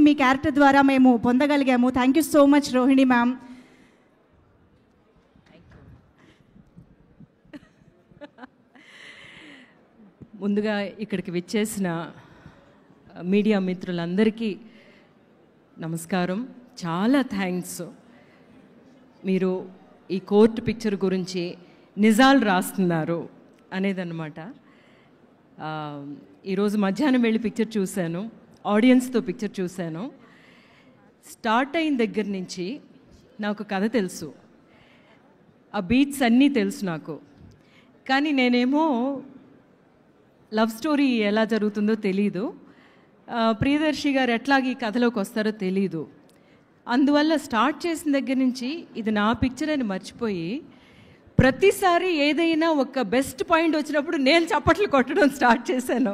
మీ character ద్వారా మేము పొందగలిగాము. Thank you so much Rohini ma'am. ముందుగా ఇక్కడికి విచ్చేసిన మీడియా మిత్రులందరికీ నమస్కారం. చాలా థ్యాంక్స్. మీరు ఈ కోర్టు పిక్చర్ గురించి నిజాలు రాస్తున్నారు అనేదన్నమాట. ఈరోజు మధ్యాహ్నం వెళ్ళి పిక్చర్ చూశాను, ఆడియన్స్తో పిక్చర్ చూశాను. స్టార్ట్ అయిన దగ్గర నుంచి నాకు కథ తెలుసు, ఆ బీట్స్ అన్నీ తెలుసు నాకు. కానీ నేనేమో లవ్ స్టోరీ ఎలా జరుగుతుందో తెలీదు, ప్రియదర్శి గారు ఎట్లాగ ఈ కథలోకి వస్తారో తెలీదు. అందువల్ల స్టార్ట్ చేసిన దగ్గర నుంచి ఇది నా పిక్చర్ అని మర్చిపోయి ప్రతిసారి ఏదైనా ఒక బెస్ట్ పాయింట్ వచ్చినప్పుడు నేను చప్పట్లు కొట్టడం స్టార్ట్ చేశాను.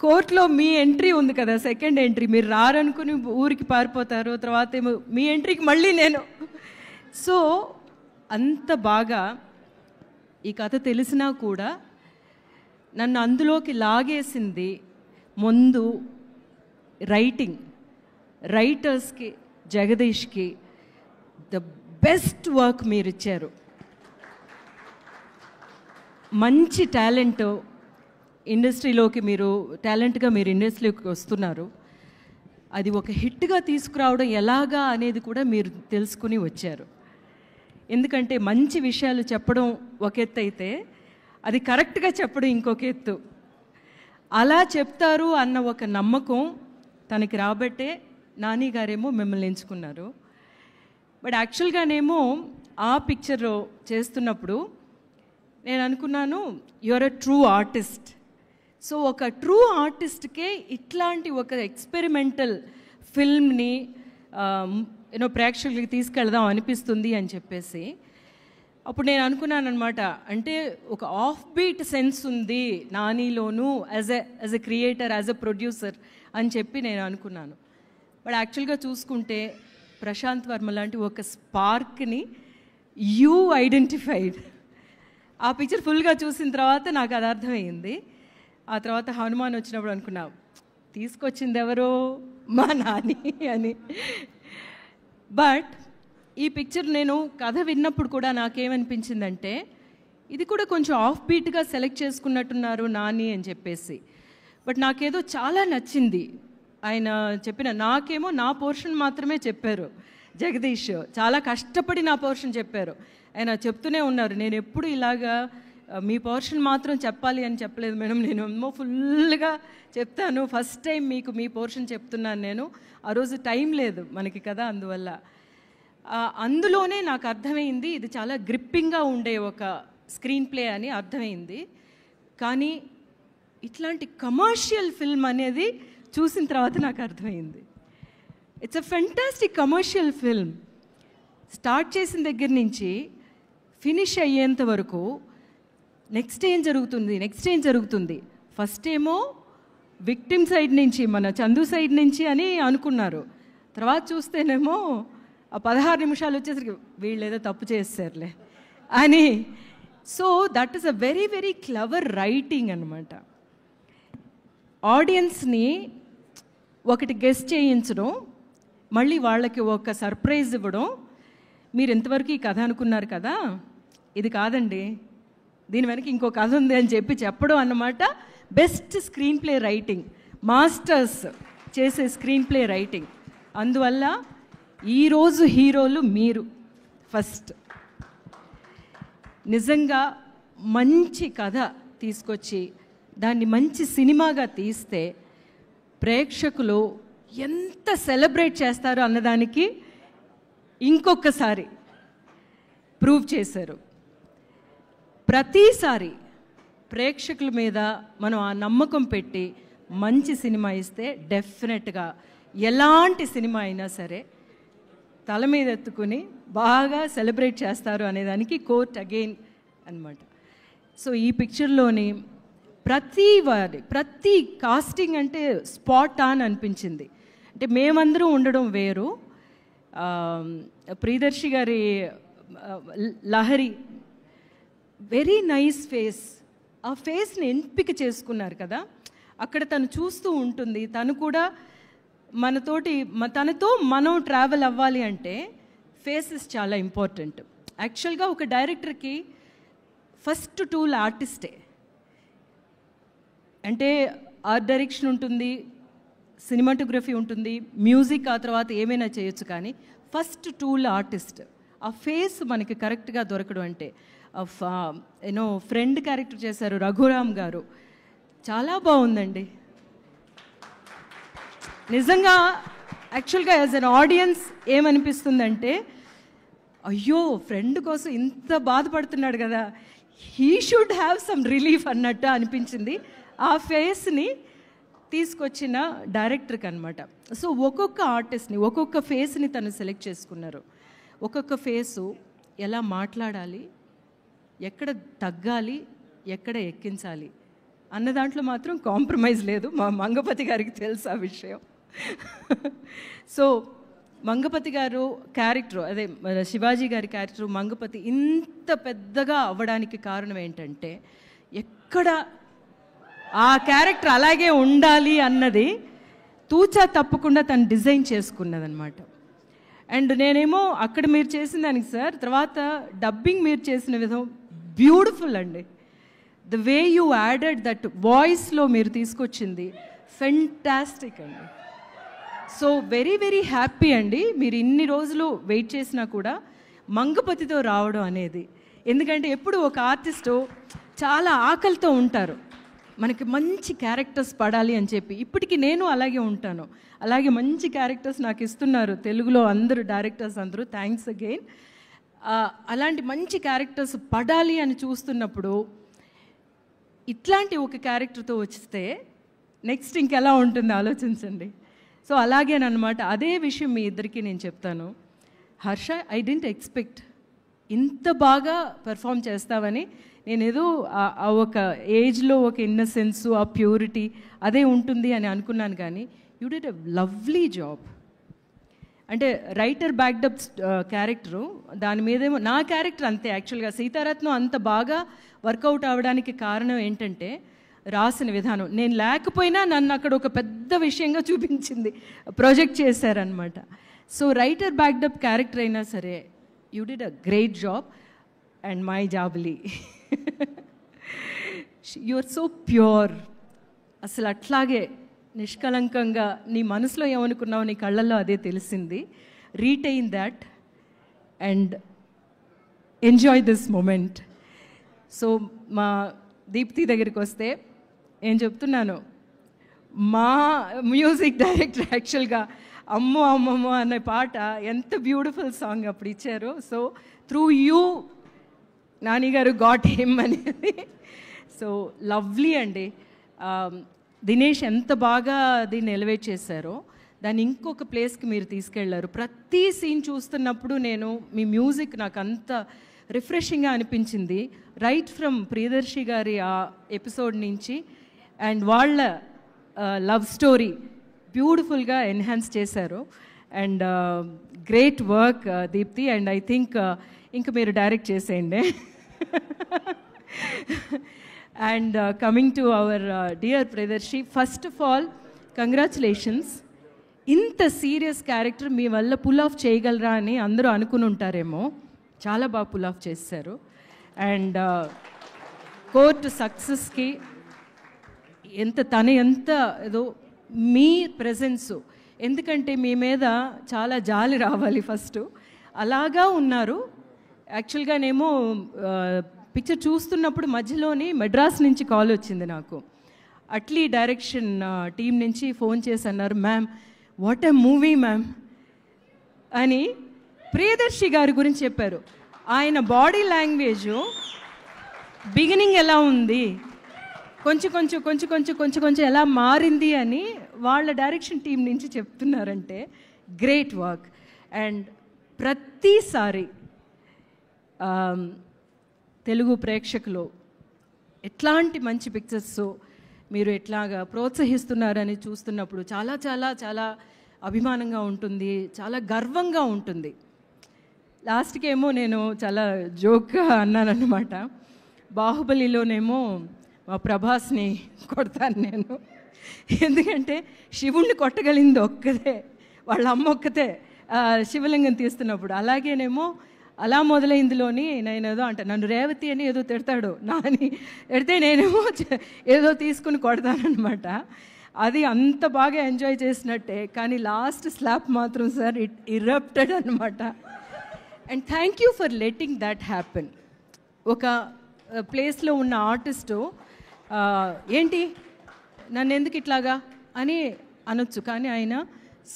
కోర్టులో మీ ఎంట్రీ ఉంది కదా, సెకండ్ ఎంట్రీ, మీరు రారనుకుని ఊరికి పారిపోతారు, తర్వాత ఏమో మీ ఎంట్రీకి మళ్ళీ నేను. సో అంత బాగా ఈ కథ తెలిసినా కూడా నన్ను అందులోకి లాగేసింది ముందు రైటింగ్. రైటర్స్కి, జగదీష్కి ద బెస్ట్ వర్క్ మీరు ఇచ్చారు. మంచి టాలెంట్ ఇండస్ట్రీలోకి, మీరు టాలెంట్గా మీరు ఇండస్ట్రీలోకి వస్తున్నారు. అది ఒక హిట్గా తీసుకురావడం ఎలాగా అనేది కూడా మీరు తెలుసుకుని వచ్చారు. ఎందుకంటే మంచి విషయాలు చెప్పడం ఒక ఎత్తు అయితే అది కరెక్ట్గా చెప్పడం ఇంకొక ఎత్తు. అలా చెప్తారు అన్న ఒక నమ్మకం తనకి రాబట్టే నాని గారేమో మిమ్మల్ని ఎంచుకున్నారు. బట్ యాక్చువల్గానేమో ఆ పిక్చర్ చేస్తున్నప్పుడు నేను అనుకున్నాను, you are a true artist. So ఒక ట్రూ ఆర్టిస్ట్కే ఇట్లాంటి ఒక ఎక్స్పెరిమెంటల్ ఫిల్మ్ని ప్రేక్షకులకి తీసుకెళ్దాం అనిపిస్తుంది అని చెప్పేసి అప్పుడు నేను అనుకున్నాను అనమాట. అంటే ఒక ఆఫ్ బీట్ సెన్స్ ఉంది నానిలోను as a creator, as a producer అని చెప్పి నేను అనుకున్నాను. బట్ యాక్చువల్గా చూసుకుంటే ప్రశాంత్ వర్మ లాంటి ఒక స్పార్క్ని యూ ఐడెంటిఫైడ్. ఆ పిక్చర్ ఫుల్గా చూసిన తర్వాత నాకు అది అర్థమైంది. ఆ తర్వాత హనుమాన్ వచ్చినప్పుడు అనుకున్నా, తీసుకొచ్చింది ఎవరో మా నాని అని. బట్ ఈ పిక్చర్ నేను కథ విన్నప్పుడు కూడా నాకేమనిపించిందంటే ఇది కూడా కొంచెం ఆఫ్ బీట్గా సెలెక్ట్ చేసుకున్నట్టున్నారు నాని అని చెప్పేసి. బట్ నాకేదో చాలా నచ్చింది ఆయన చెప్పిన. నాకేమో నా పోర్షన్ మాత్రమే చెప్పారు జగదీష్, చాలా కష్టపడి నా పోర్షన్ చెప్పారు. ఆయన చెప్తూనే ఉన్నారు, నేను ఎప్పుడు ఇలాగా మీ పోర్షన్ మాత్రం చెప్పాలి అని చెప్పలేదు మేడం, నేను ఏమో ఫుల్గా చెప్తాను, ఫస్ట్ టైం మీకు మీ పోర్షన్ చెప్తున్నాను నేను. ఆ రోజు టైం లేదు మనకి కదా, అందువల్ల అందులోనే నాకు అర్థమైంది ఇది చాలా గ్రిప్పింగ్గా ఉండే ఒక స్క్రీన్ ప్లే అని అర్థమైంది. కానీ ఇట్లాంటి కమర్షియల్ ఫిల్మ్ అనేది చూసిన తర్వాత నాకు అర్థమైంది. It's a fantastic commercial film. Start చేసిన దగ్గర నుంచి ఫినిష్ అయ్యేంత వరకు నెక్స్ట్ ఏం జరుగుతుంది. ఫస్ట్ ఏమో విక్టిమ్ సైడ్ నుంచి, మన చందు సైడ్ నుంచి అని అనుకున్నారు. తర్వాత చూస్తేనేమో ఆ 16 నిమిషాలు వచ్చేసరికి వీళ్ళు ఏదో తప్పు చేస్తారులే అని. So that is a very very clever writing అనమాట. ఆడియన్స్ని ఒకటి గెస్ చేయించడం, మళ్ళీ వాళ్ళకి ఒక సర్ప్రైజ్ ఇవ్వడం. మీరు ఎంతవరకు ఈ కథ అనుకున్నారు కదా, ఇది కాదండి, దీని వెనక ఇంకో కథ ఉంది అని చెప్పడం అన్నమాట. Best screen play writing, masters చేసే స్క్రీన్ ప్లే రైటింగ్. అందువల్ల ఈరోజు హీరోలు మీరు ఫస్ట్. నిజంగా మంచి కథ తీసుకొచ్చి దాన్ని మంచి సినిమాగా తీస్తే ప్రేక్షకులు ఎంత సెలబ్రేట్ చేస్తారో అన్నదానికి ఇంకొకసారి ప్రూవ్ చేశారు. ప్రతిసారి ప్రేక్షకుల మీద మనం ఆ నమ్మకం పెట్టి మంచి సినిమా ఇస్తే డెఫినెట్గా ఎలాంటి సినిమా అయినా సరే తల మీద ఎత్తుకుని బాగా సెలబ్రేట్ చేస్తారు అనేదానికి కోర్ట్ అగైన్ అనమాట. సో ఈ పిక్చర్లోని ప్రతి కాస్టింగ్ అంటే స్పాట్ ఆన్ అనిపించింది. అంటే మేమందరం ఉండడం వేరు, ప్రియదర్శి గారి లహరి వెరీ నైస్ ఫేస్, ఆ ఫేస్ని ఎంపిక చేసుకున్నారు కదా, అక్కడ తను చూస్తూ ఉంటుంది. తను కూడా తనతో మనం ట్రావెల్ అవ్వాలి అంటే ఫేసెస్ చాలా ఇంపార్టెంట్. యాక్చువల్గా ఒక డైరెక్టర్కి ఫస్ట్ టూల్ ఆర్టిస్టే. అంటే ఆర్ట్ డైరెక్షన్ ఉంటుంది, సినిమాటోగ్రఫీ ఉంటుంది, మ్యూజిక్ ఆ తర్వాత ఏమైనా చేయొచ్చు, కానీ ఫస్ట్ టూల్ ఆర్టిస్ట్. ఆ ఫేస్ మనకి కరెక్ట్గా దొరకడం అంటే ఫ్రెండ్ క్యారెక్టర్ చేశారు రఘురామ్ గారు, చాలా బాగుందండి నిజంగా. యాక్చువల్గా యాజ్ అన్ ఆడియన్స్ ఏమనిపిస్తుందంటే, అయ్యో ఫ్రెండ్ కోసం ఇంత బాధపడుతున్నాడు కదా, he should have some relief అన్నట్టు అనిపించింది ఆ ఫేస్ని తీసుకొచ్చిన డైరెక్టర్కి అనమాట. సో ఒక్కొక్క ఆర్టిస్ట్ని, ఒక్కొక్క ఫేస్ని తను సెలెక్ట్ చేసుకున్నారు. ఒక్కొక్క ఫేసు ఎలా మాట్లాడాలి, ఎక్కడ తగ్గాలి, ఎక్కడ ఎక్కించాలి అన్న దాంట్లో మాత్రం కాంప్రమైజ్ లేదు. మా మంగపతి గారికి తెలుసు ఆ విషయం. సో మంగపతి గారు క్యారెక్టర్, అదే శివాజీ గారి క్యారెక్టర్ మంగపతి ఇంత పెద్దగా అవ్వడానికి కారణం ఏంటంటే, ఎక్కడ ఆ క్యారెక్టర్ అలాగే ఉండాలి అన్నది తూచా తప్పకుండా తను డిజైన్ చేసుకున్నదనమాట. అండ్ నేనేమో అక్కడ మీరు చేసిన దానికి సార్, తర్వాత డబ్బింగ్ మీరు చేసిన విధం బ్యూటిఫుల్ అండి. The way you added that వాయిస్లో మీరు తీసుకొచ్చింది ఫెంటాస్టిక్ అండి. సో వెరీ వెరీ హ్యాపీ అండి. మీరు ఇన్ని రోజులు వెయిట్ చేసినా కూడా మంగపతితో రావడం అనేది. ఎందుకంటే ఎప్పుడు ఒక ఆర్టిస్టు చాలా ఆకలితో ఉంటారు, మనకి మంచి క్యారెక్టర్స్ పడాలి అని చెప్పి. ఇప్పటికీ నేను అలాగే ఉంటాను. అలాగే మంచి క్యారెక్టర్స్ నాకు ఇస్తున్నారు తెలుగులో అందరూ డైరెక్టర్స్ అందరూ, థ్యాంక్స్ అగైన్. అలాంటి మంచి క్యారెక్టర్స్ పడాలి అని చూస్తున్నప్పుడు ఇట్లాంటి ఒక క్యారెక్టర్తో వస్తే నెక్స్ట్ ఇంకెలా ఉంటుందో ఆలోచించండి. సో అలాగేనమాట. అదే విషయం మీ ఇద్దరికి నేను చెప్తాను. హర్ష, ఐ డెంట్ ఎక్స్పెక్ట్ ఇంత బాగా పెర్ఫామ్ చేస్తావని. నేను ఏదో ఒక ఏజ్లో ఒక ఇన్నసెన్సు, ఆ ప్యూరిటీ అదే ఉంటుంది అని అనుకున్నాను, కానీ you did a lovely job. అంటే రైటర్ బ్యాక్డప్ క్యారెక్టరు, దాని మీదేమో నా క్యారెక్టర్ అంతే. యాక్చువల్గా సీతారత్నం అంత బాగా వర్కౌట్ అవ్వడానికి కారణం ఏంటంటే రాసిన విధానం. నేను లేకపోయినా నన్ను అక్కడ ఒక పెద్ద విషయంగా చూపించింది, ప్రొజెక్ట్ చేశారనమాట. సో రైటర్ బ్యాక్డప్ క్యారెక్టర్ అయినా సరే you did a great job. And my జాబ్లీ, యు ఆర్ సో ప్యూర్. అసలు అట్లాగే నిష్కలంకంగా నీ మనసులో ఏమనుకున్నావు నీ కళ్ళల్లో అదే తెలిసింది. Retain that and enjoy this moment. So మా దీప్తి దగ్గరికి వస్తే ఏం చెప్తున్నాను, మా మ్యూజిక్ డైరెక్టర్ యాక్చువల్గా అమ్మో అమ్మమ్మో అనే పాట ఎంత బ్యూటిఫుల్ సాంగ్ అప్పుడు ఇచ్చారు. సో త్రూ యూ నాని గారు గాట్ హిమ్ అనేది. సో లవ్లీ అండి. దినేష్ ఎంత బాగా దీన్ని ఎలివేట్ చేశారో, దాన్ని ఇంకొక ప్లేస్కి మీరు తీసుకెళ్లారు. ప్రతి సీన్ చూస్తున్నప్పుడు నేను మీ మ్యూజిక్ నాకు అంత రిఫ్రెషింగ్గా అనిపించింది. రైట్ ఫ్రమ్ ప్రియదర్శి గారి ఆ ఎపిసోడ్ నుంచి అండ్ వాళ్ళ లవ్ స్టోరీ బ్యూటిఫుల్గా ఎన్హాన్స్ చేశారు. And great work Deepti. And I think ఇంకా మీరు డైరెక్ట్ చేసేయండి. And coming to our dear Priyadarshi, first of all congratulations. ఇంత సీరియస్ క్యారెక్టర్ మీ వల్ల పుల్ ఆఫ్ చేయగలరా అని అందరూ అనుకుని ఉంటారేమో, చాలా బాగా పుల్ ఆఫ్ చేశారు. అండ్ కోర్టు సక్సెస్కి ఎంత ఏదో మీ ప్రెజెన్సు, ఎందుకంటే మీ మీద చాలా జాలి రావాలి ఫస్ట్, అలాగా ఉన్నారు. యాక్చువల్గానేమో పిక్చర్ చూస్తున్నప్పుడు మధ్యలోని మెడ్రాస్ నుంచి కాల్ వచ్చింది నాకు. అట్లీ డైరెక్షన్ టీం నుంచి ఫోన్ చేసి అన్నారు, ma'am what a movie ma'am అని ప్రియదర్శి గారి గురించి చెప్పారు. ఆయన బాడీ లాంగ్వేజ్ బిగినింగ్ ఎలా ఉంది, కొంచెం ఎలా మారింది అని వాళ్ళ డైరెక్షన్ టీం నుంచి చెప్తున్నారంటే గ్రేట్ వర్క్. అండ్ ప్రతిసారి తెలుగు ప్రేక్షకులు ఎట్లాంటి మంచి పిక్చర్స్ మీరు ఎట్లాగా ప్రోత్సహిస్తున్నారని చూస్తున్నప్పుడు చాలా చాలా చాలా అభిమానంగా ఉంటుంది, చాలా గర్వంగా ఉంటుంది. లాస్ట్కి ఏమో నేను చాలా జోక్గా అన్నానన్నమాట, బాహుబలిలోనేమో మా ప్రభాస్ని కొడతాను నేను, ఎందుకంటే శివుణ్ణి కొట్టగలిగింది ఒక్కదే, వాళ్ళ అమ్మ ఒక్కతే శివలింగం తీస్తున్నప్పుడు. అలాగేనేమో అలా మొదలైందిలోని నేను ఏదో అంటే నన్ను రేవతి అని ఏదో తిడతాడు నాని, తిడితే నేనేమో ఏదో తీసుకుని కొడతానమాట. అది అంత బాగా ఎంజాయ్ చేసినట్టే. కానీ లాస్ట్ స్లాప్ మాత్రం సార్ ఇట్ ఇరప్టెడ్ అనమాట. And thank you for letting that happen. ఒక ప్లేస్లో ఉన్న ఆర్టిస్టు ఏంటి నన్ను ఎందుకు ఇట్లాగా అని అనొచ్చు, కానీ ఆయన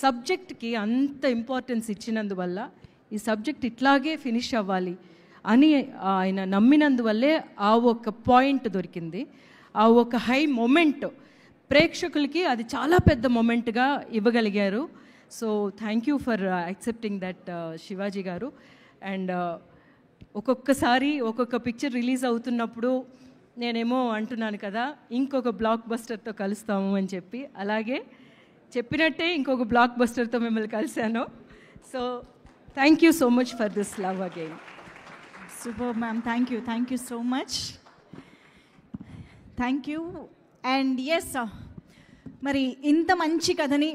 సబ్జెక్ట్కి అంత ఇంపార్టెన్స్ ఇచ్చినందువల్ల ఈ సబ్జెక్ట్ ఇట్లాగే ఫినిష్ అవ్వాలి అని ఆయన నమ్మినందువల్లే ఆ ఒక పాయింట్ దొరికింది, ఆ ఒక హై మొమెంట్ ప్రేక్షకులకి అది చాలా పెద్ద మొమెంట్గా ఇవ్వగలిగారు. So thank you for accepting that Shivaji గారు. అండ్ ఒక్కొక్కసారి ఒక్కొక్క పిక్చర్ రిలీజ్ అవుతున్నప్పుడు నేనేమో అంటున్నాను కదా ఇంకొక బ్లాక్ బస్టర్తో కలుస్తాము అని చెప్పి, అలాగే చెప్పినట్టే ఇంకొక బ్లాక్ బస్టర్తో మిమ్మల్ని కలిశాను. So thank you so much for this love again. Super ma'am, thank you so much, thank you. And yes, మరి ఇంత మంచి కథని